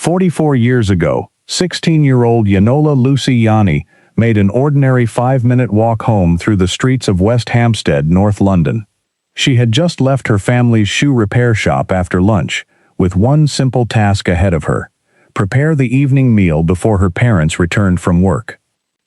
44 years ago, 16-year-old Yiannoulla Yianni made an ordinary 5-minute walk home through the streets of West Hampstead, North London. She had just left her family's shoe repair shop after lunch, with one simple task ahead of her: prepare the evening meal before her parents returned from work.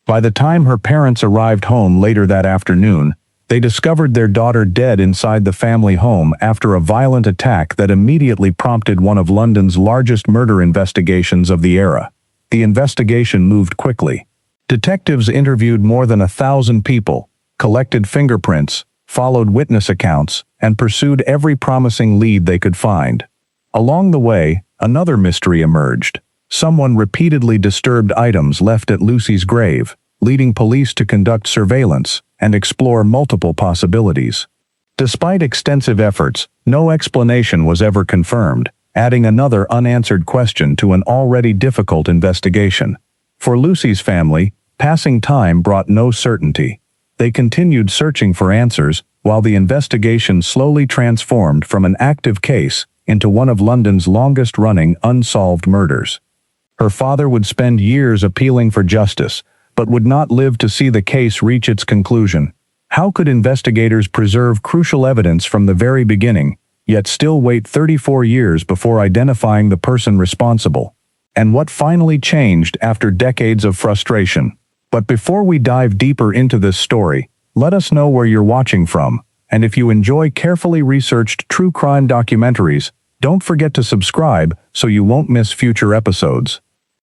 By the time her parents arrived home later that afternoon, they discovered their daughter dead inside the family home after a violent attack that immediately prompted one of London's largest murder investigations of the era. The investigation moved quickly. Detectives interviewed more than 1,000 people, collected fingerprints, followed witness accounts, and pursued every promising lead they could find. Along the way, another mystery emerged. Someone repeatedly disturbed items left at Lucy's grave, leading police to conduct surveillance and explore multiple possibilities. Despite extensive efforts, no explanation was ever confirmed, adding another unanswered question to an already difficult investigation. For Lucy's family, passing time brought no certainty. They continued searching for answers while the investigation slowly transformed from an active case into one of London's longest-running unsolved murders. Her father would spend years appealing for justice, but would not live to see the case reach its conclusion. How could investigators preserve crucial evidence from the very beginning, yet still wait 34 years before identifying the person responsible? And what finally changed after decades of frustration? But before we dive deeper into this story, let us know where you're watching from, and if you enjoy carefully researched true crime documentaries, don't forget to subscribe so you won't miss future episodes.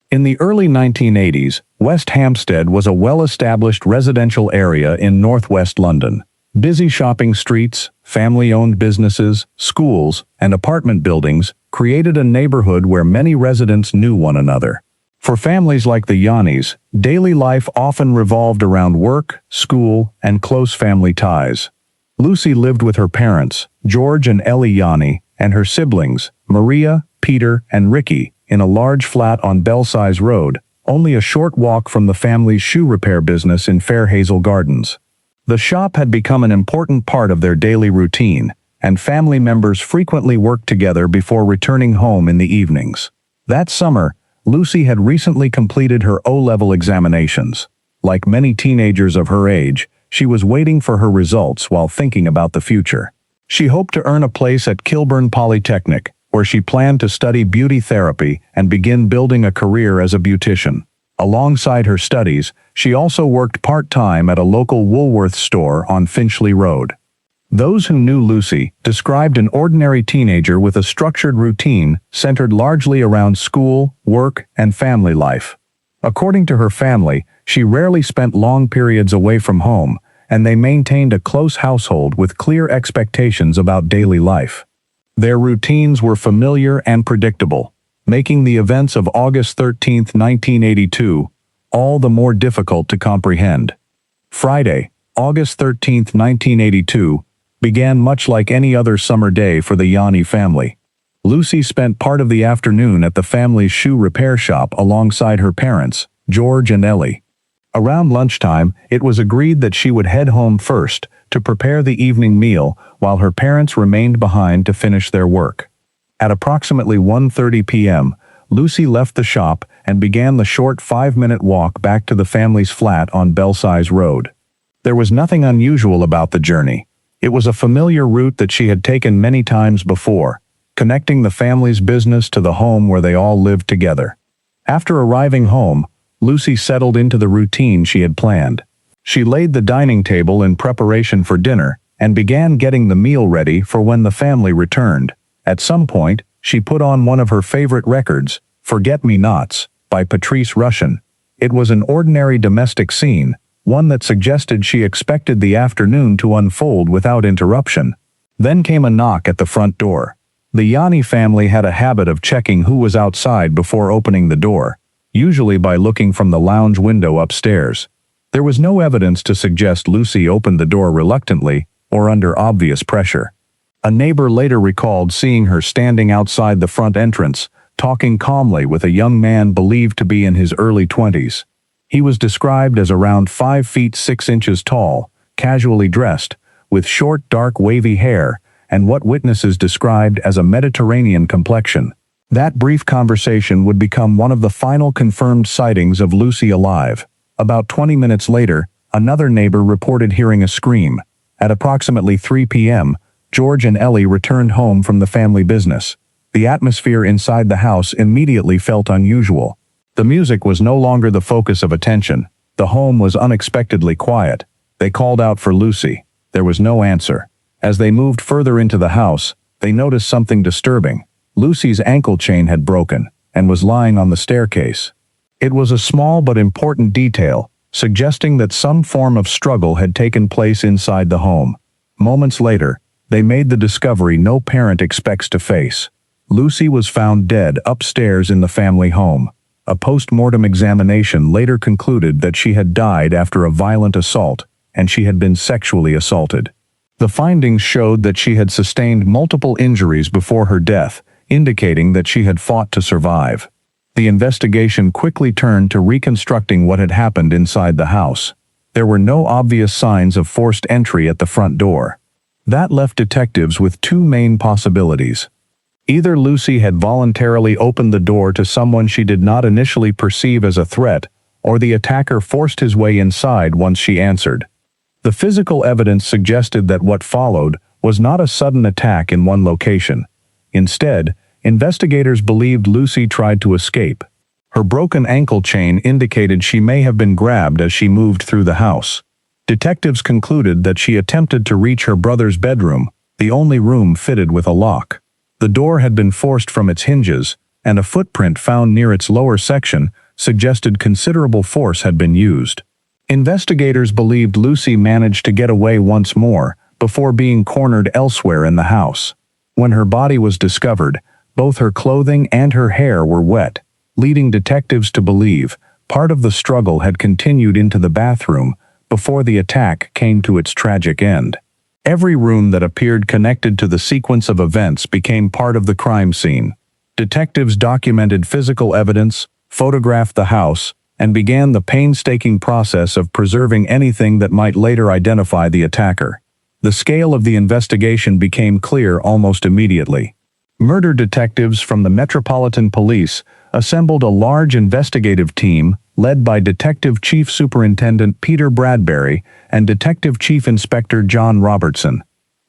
In the early 1980s, West Hampstead was a well-established residential area in northwest London. Busy shopping streets, family-owned businesses, schools, and apartment buildings created a neighborhood where many residents knew one another. For families like the Yiannis, daily life often revolved around work, school, and close family ties. Lucy lived with her parents, George and Ellie Yianni, and her siblings, Maria, Peter, and Ricky, in a large flat on Belsize Road, only a short walk from the family's shoe repair business in Fair Hazel Gardens. The shop had become an important part of their daily routine, and family members frequently worked together before returning home in the evenings. That summer, Lucy had recently completed her O-level examinations. Like many teenagers of her age, she was waiting for her results while thinking about the future. She hoped to earn a place at Kilburn Polytechnic, where she planned to study beauty therapy and begin building a career as a beautician. Alongside her studies, she also worked part-time at a local Woolworths store on Finchley Road. Those who knew Lucy described an ordinary teenager with a structured routine centered largely around school, work, and family life. According to her family, she rarely spent long periods away from home, and they maintained a close household with clear expectations about daily life. Their routines were familiar and predictable, making the events of August 13, 1982, all the more difficult to comprehend. Friday, August 13, 1982, began much like any other summer day for the Yianni family. Lucy spent part of the afternoon at the family's shoe repair shop alongside her parents, George and Ellie. Around lunchtime, it was agreed that she would head home first to prepare the evening meal while her parents remained behind to finish their work. At approximately 1:30 p.m., Lucy left the shop and began the short 5-minute walk back to the family's flat on Belsize Road. There was nothing unusual about the journey. It was a familiar route that she had taken many times before, connecting the family's business to the home where they all lived together. After arriving home, Lucy settled into the routine she had planned. She laid the dining table in preparation for dinner and began getting the meal ready for when the family returned. At some point, she put on one of her favorite records, Forget-Me-Nots, by Patrice Rushen. It was an ordinary domestic scene, one that suggested she expected the afternoon to unfold without interruption. Then came a knock at the front door. The Yianni family had a habit of checking who was outside before opening the door, usually by looking from the lounge window upstairs. There was no evidence to suggest Lucy opened the door reluctantly or under obvious pressure. A neighbor later recalled seeing her standing outside the front entrance, talking calmly with a young man believed to be in his early 20s. He was described as around 5 feet 6 inches tall, casually dressed, with short dark wavy hair, and what witnesses described as a Mediterranean complexion. That brief conversation would become one of the final confirmed sightings of Lucy alive. About 20 minutes later, another neighbor reported hearing a scream. At approximately 3 p.m., George and Ellie returned home from the family business. The atmosphere inside the house immediately felt unusual. The music was no longer the focus of attention. The home was unexpectedly quiet. They called out for Lucy. There was no answer. As they moved further into the house, they noticed something disturbing. Lucy's ankle chain had broken and was lying on the staircase. It was a small but important detail, suggesting that some form of struggle had taken place inside the home. Moments later, they made the discovery no parent expects to face. Lucy was found dead upstairs in the family home. A post-mortem examination later concluded that she had died after a violent assault, and she had been sexually assaulted. The findings showed that she had sustained multiple injuries before her death, indicating that she had fought to survive. The investigation quickly turned to reconstructing what had happened inside the house. There were no obvious signs of forced entry at the front door. That left detectives with two main possibilities. Either Lucy had voluntarily opened the door to someone she did not initially perceive as a threat, or the attacker forced his way inside once she answered. The physical evidence suggested that what followed was not a sudden attack in one location. Instead, investigators believed Lucy tried to escape. Her broken ankle chain indicated she may have been grabbed as she moved through the house. Detectives concluded that she attempted to reach her brother's bedroom, the only room fitted with a lock. The door had been forced from its hinges, and a footprint found near its lower section suggested considerable force had been used. Investigators believed Lucy managed to get away once more before being cornered elsewhere in the house. When her body was discovered, both her clothing and her hair were wet, leading detectives to believe part of the struggle had continued into the bathroom before the attack came to its tragic end. Every room that appeared connected to the sequence of events became part of the crime scene. Detectives documented physical evidence, photographed the house, and began the painstaking process of preserving anything that might later identify the attacker. The scale of the investigation became clear almost immediately. Murder detectives from the Metropolitan Police assembled a large investigative team led by Detective Chief Superintendent Peter Bradbury and Detective Chief Inspector John Robertson.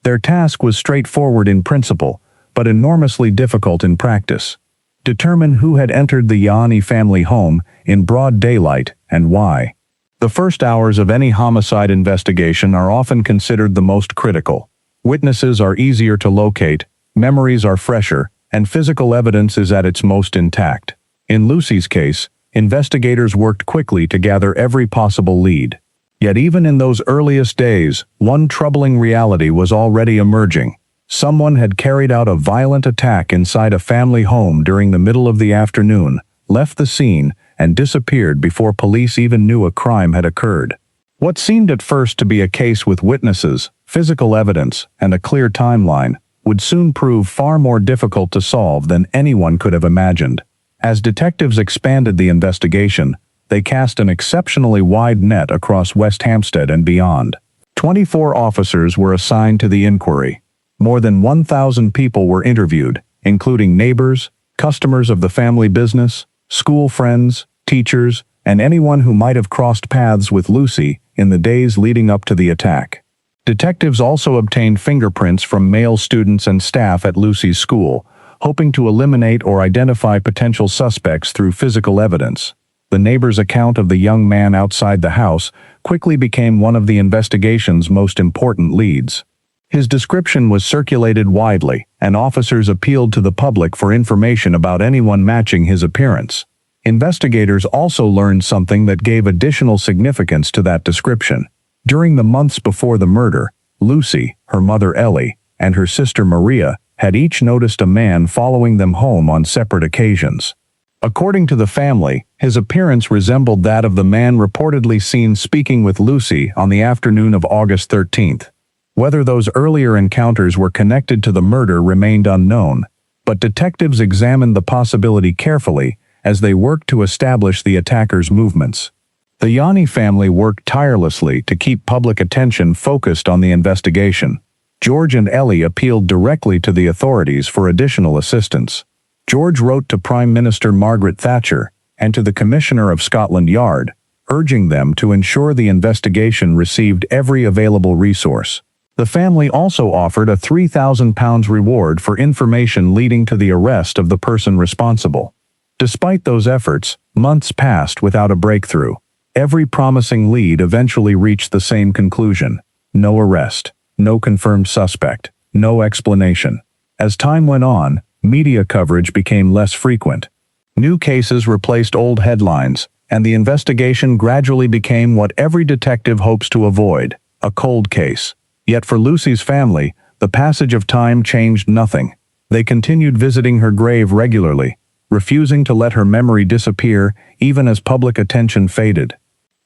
Their task was straightforward in principle, but enormously difficult in practice. Determine who had entered the Yianni family home in broad daylight and why. The first hours of any homicide investigation are often considered the most critical. Witnesses are easier to locate, memories are fresher, and physical evidence is at its most intact. In Lucy's case, investigators worked quickly to gather every possible lead. Yet even in those earliest days, one troubling reality was already emerging. Someone had carried out a violent attack inside a family home during the middle of the afternoon, left the scene, and disappeared before police even knew a crime had occurred. What seemed at first to be a case with witnesses, physical evidence, and a clear timeline would soon prove far more difficult to solve than anyone could have imagined. As detectives expanded the investigation, they cast an exceptionally wide net across West Hampstead and beyond. 24 officers were assigned to the inquiry. More than 1,000 people were interviewed, including neighbors, customers of the family business, school friends, teachers, and anyone who might have crossed paths with Lucy in the days leading up to the attack. Detectives also obtained fingerprints from male students and staff at Lucy's school, hoping to eliminate or identify potential suspects through physical evidence. The neighbor's account of the young man outside the house quickly became one of the investigation's most important leads. His description was circulated widely, and officers appealed to the public for information about anyone matching his appearance. Investigators also learned something that gave additional significance to that description. During the months before the murder, Lucy, her mother Ellie, and her sister Maria had each noticed a man following them home on separate occasions. According to the family, his appearance resembled that of the man reportedly seen speaking with Lucy on the afternoon of August 13th. Whether those earlier encounters were connected to the murder remained unknown, but detectives examined the possibility carefully as they worked to establish the attacker's movements. The Yianni family worked tirelessly to keep public attention focused on the investigation. George and Ellie appealed directly to the authorities for additional assistance. George wrote to Prime Minister Margaret Thatcher and to the Commissioner of Scotland Yard, urging them to ensure the investigation received every available resource. The family also offered a £3,000 reward for information leading to the arrest of the person responsible. Despite those efforts, months passed without a breakthrough. Every promising lead eventually reached the same conclusion: no arrest, no confirmed suspect, no explanation. As time went on, media coverage became less frequent. New cases replaced old headlines, and the investigation gradually became what every detective hopes to avoid: a cold case. Yet for Lucy's family, the passage of time changed nothing. They continued visiting her grave regularly, refusing to let her memory disappear even as public attention faded.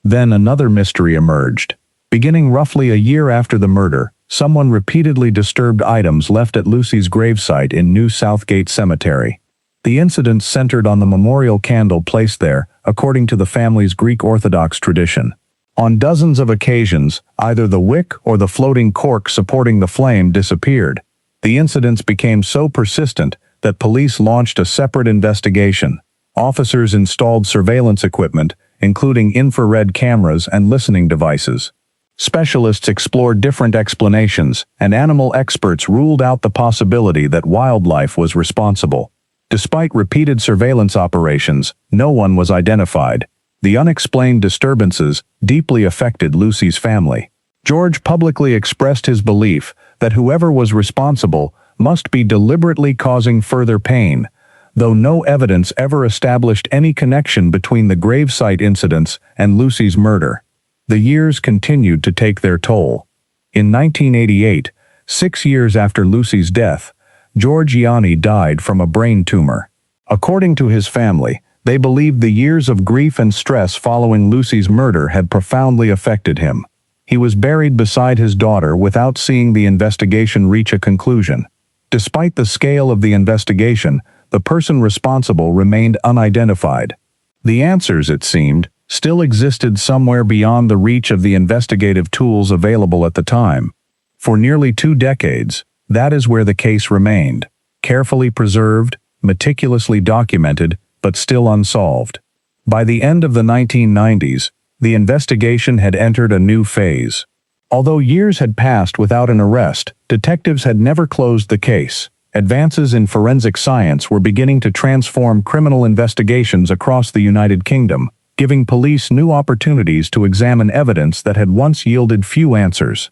Then another mystery emerged. Beginning roughly a year after the murder, someone repeatedly disturbed items left at Lucy's gravesite in New Southgate Cemetery. The incident centered on the memorial candle placed there, according to the family's Greek Orthodox tradition. On dozens of occasions, either the wick or the floating cork supporting the flame disappeared. The incidents became so persistent that police launched a separate investigation. Officers installed surveillance equipment, including infrared cameras and listening devices. Specialists explored different explanations, and animal experts ruled out the possibility that wildlife was responsible. Despite repeated surveillance operations, no one was identified. The unexplained disturbances deeply affected Lucy's family. George publicly expressed his belief that whoever was responsible must be deliberately causing further pain, though no evidence ever established any connection between the gravesite incidents and Lucy's murder. The years continued to take their toll. In 1988, 6 years after Lucy's death, George Yianni died from a brain tumor. According to his family, they believed the years of grief and stress following Lucy's murder had profoundly affected him. He was buried beside his daughter without seeing the investigation reach a conclusion. Despite the scale of the investigation, the person responsible remained unidentified. The answers, it seemed, still existed somewhere beyond the reach of the investigative tools available at the time. For nearly 2 decades, that is where the case remained, carefully preserved, meticulously documented, but still unsolved. By the end of the 1990s, the investigation had entered a new phase. Although years had passed without an arrest, detectives had never closed the case. Advances in forensic science were beginning to transform criminal investigations across the United Kingdom, giving police new opportunities to examine evidence that had once yielded few answers.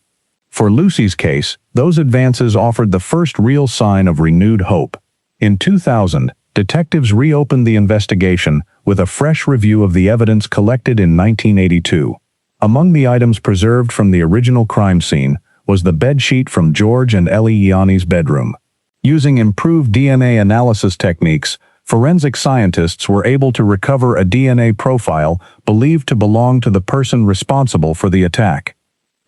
For Lucy's case, those advances offered the first real sign of renewed hope. In 2000, detectives reopened the investigation with a fresh review of the evidence collected in 1982. Among the items preserved from the original crime scene was the bedsheet from George and Ellie Yianni's bedroom. Using improved DNA analysis techniques, forensic scientists were able to recover a DNA profile believed to belong to the person responsible for the attack.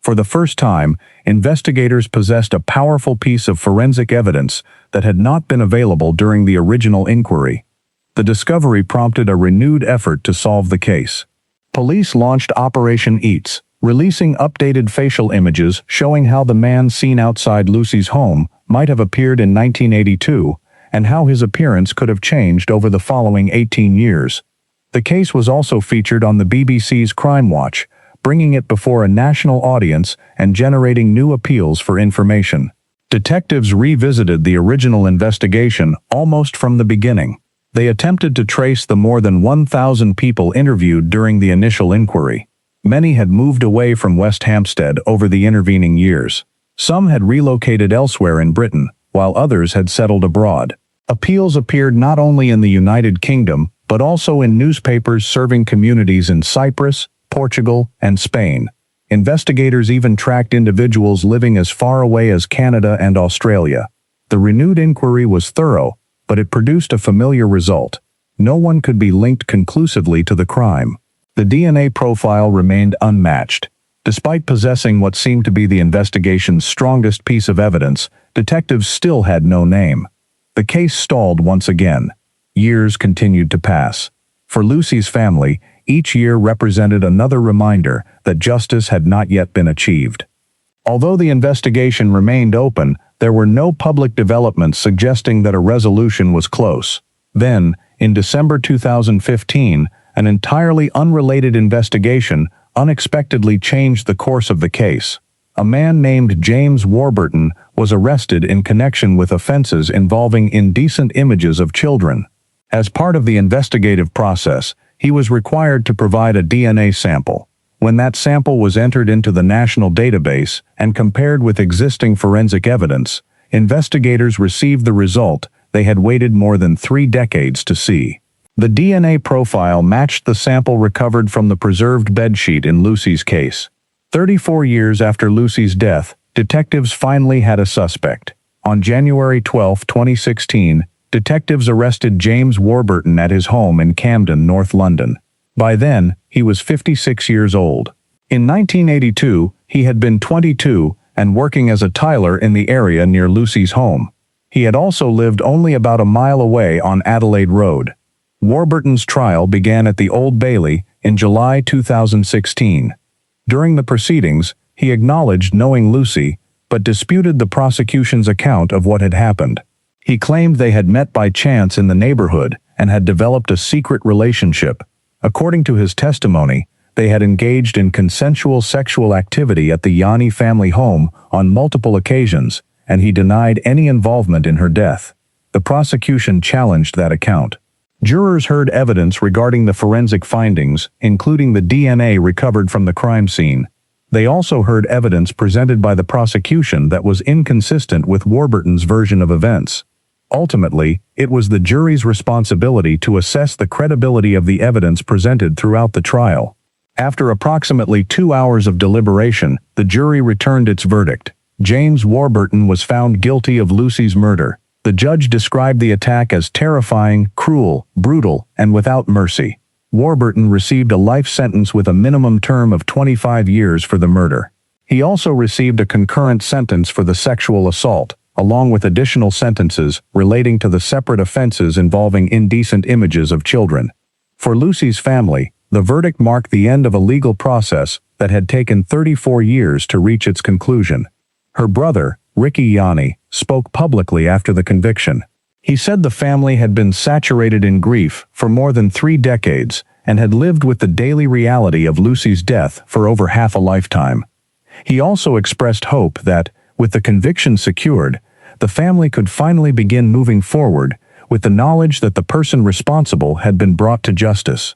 For the first time, investigators possessed a powerful piece of forensic evidence that had not been available during the original inquiry. The discovery prompted a renewed effort to solve the case. Police launched Operation EATS, releasing updated facial images showing how the man seen outside Lucy's home might have appeared in 1982 and how his appearance could have changed over the following 18 years. The case was also featured on the BBC's Crime Watch, bringing it before a national audience and generating new appeals for information. Detectives revisited the original investigation almost from the beginning. They attempted to trace the more than 1,000 people interviewed during the initial inquiry. Many had moved away from West Hampstead over the intervening years. Some had relocated elsewhere in Britain, while others had settled abroad. Appeals appeared not only in the United Kingdom, but also in newspapers serving communities in Cyprus, Portugal, and Spain. Investigators even tracked individuals living as far away as Canada and Australia. The renewed inquiry was thorough, but it produced a familiar result. No one could be linked conclusively to the crime. The DNA profile remained unmatched. Despite possessing what seemed to be the investigation's strongest piece of evidence, detectives still had no name. The case stalled once again. Years continued to pass. For Lucy's family, each year represented another reminder that justice had not yet been achieved. Although the investigation remained open, there were no public developments suggesting that a resolution was close. Then, in December 2015, an entirely unrelated investigation unexpectedly changed the course of the case. A man named James Warburton was arrested in connection with offenses involving indecent images of children. As part of the investigative process, he was required to provide a DNA sample. When that sample was entered into the national database and compared with existing forensic evidence, investigators received the result they had waited more than 3 decades to see. The DNA profile matched the sample recovered from the preserved bedsheet in Lucy's case. 34 years after Lucy's death, detectives finally had a suspect. On January 12, 2016, detectives arrested James Warburton at his home in Camden, North London. By then, he was 56 years old. In 1982, he had been 22 and working as a tiler in the area near Lucy's home. He had also lived only about a mile away on Adelaide Road. Warburton's trial began at the Old Bailey in July 2016. During the proceedings, he acknowledged knowing Lucy, but disputed the prosecution's account of what had happened. He claimed they had met by chance in the neighborhood and had developed a secret relationship. According to his testimony, they had engaged in consensual sexual activity at the Yianni family home on multiple occasions, and he denied any involvement in her death. The prosecution challenged that account. Jurors heard evidence regarding the forensic findings, including the DNA recovered from the crime scene. They also heard evidence presented by the prosecution that was inconsistent with Warburton's version of events. Ultimately, it was the jury's responsibility to assess the credibility of the evidence presented throughout the trial. After approximately 2 hours of deliberation, the jury returned its verdict. James Warburton was found guilty of Lucy's murder. The judge described the attack as terrifying, cruel, brutal, and without mercy. Warburton received a life sentence with a minimum term of 25 years for the murder. He also received a concurrent sentence for the sexual assault, along with additional sentences relating to the separate offenses involving indecent images of children. For Lucy's family, the verdict marked the end of a legal process that had taken 34 years to reach its conclusion. Her brother, Yiannoulla, spoke publicly after the conviction. He said the family had been saturated in grief for more than 3 decades and had lived with the daily reality of Lucy's death for over half a lifetime. He also expressed hope that, with the conviction secured, the family could finally begin moving forward with the knowledge that the person responsible had been brought to justice.